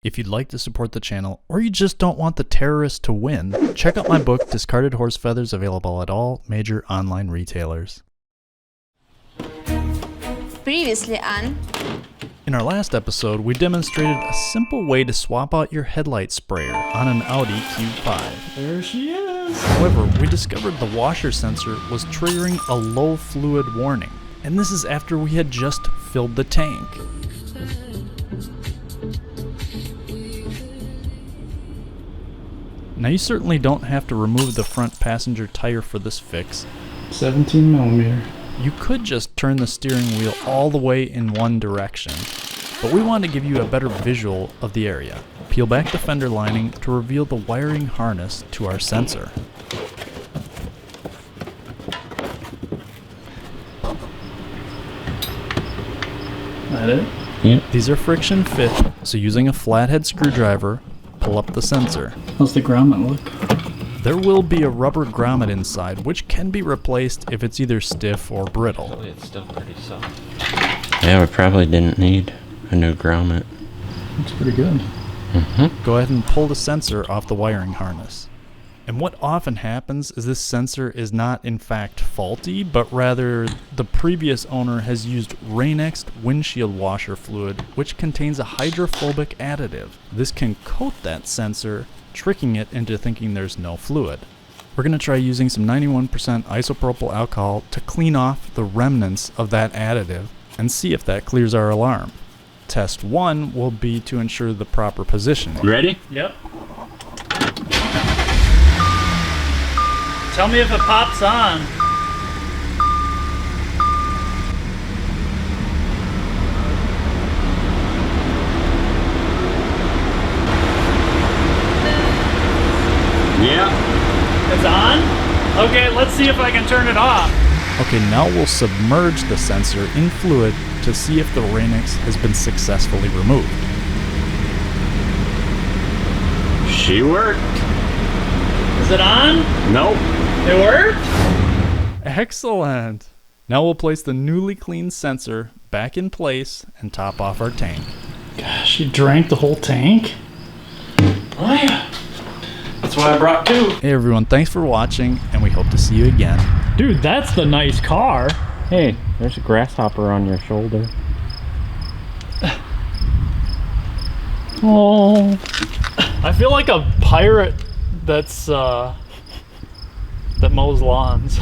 If you'd like to support the channel, or you just don't want the terrorists to win, check out my book, Discarded Horse Feathers, available at all major online retailers. Previously on... In our last episode, we demonstrated a simple way to swap out your headlight sprayer on an Audi Q5. There she is! However, we discovered the washer sensor was triggering a low fluid warning, and this is after we had just filled the tank. Now you certainly don't have to remove the front passenger tire for this fix. 17 millimeter. You could just turn the steering wheel all the way in one direction, but we want to give you a better visual of the area. Peel back the fender lining to reveal the wiring harness to our sensor. That it? Yep. These are friction fit, so using a flathead screwdriver, pull up the sensor. How's the grommet look? There will be a rubber grommet inside, which can be replaced if it's either stiff or brittle. It's still pretty soft. Yeah, we probably didn't need a new grommet. Looks pretty good. Go ahead and pull the sensor off the wiring harness. And what often happens is this sensor is not in fact faulty, but rather the previous owner has used Rain-X windshield washer fluid, which contains a hydrophobic additive. This can coat that sensor, tricking it into thinking there's no fluid. We're going to try using some 91% isopropyl alcohol to clean off the remnants of that additive and see if that clears our alarm. Test 1 will be to ensure the proper positioning. You ready? Yep. Tell me if it pops on. Yeah. It's on? Okay, let's see if I can turn it off. Okay, now we'll submerge the sensor in fluid to see if the Rain-X has been successfully removed. She worked. Is it on? Nope. It worked? Excellent! Now we'll place the newly cleaned sensor back in place and top off our tank. Gosh, you drank the whole tank? Oh yeah. That's why I brought two. Hey everyone, thanks for watching, and we hope to see you again. Dude, that's the nice car. Hey, there's a grasshopper on your shoulder. Oh. I feel like a pirate that's that mows lawns.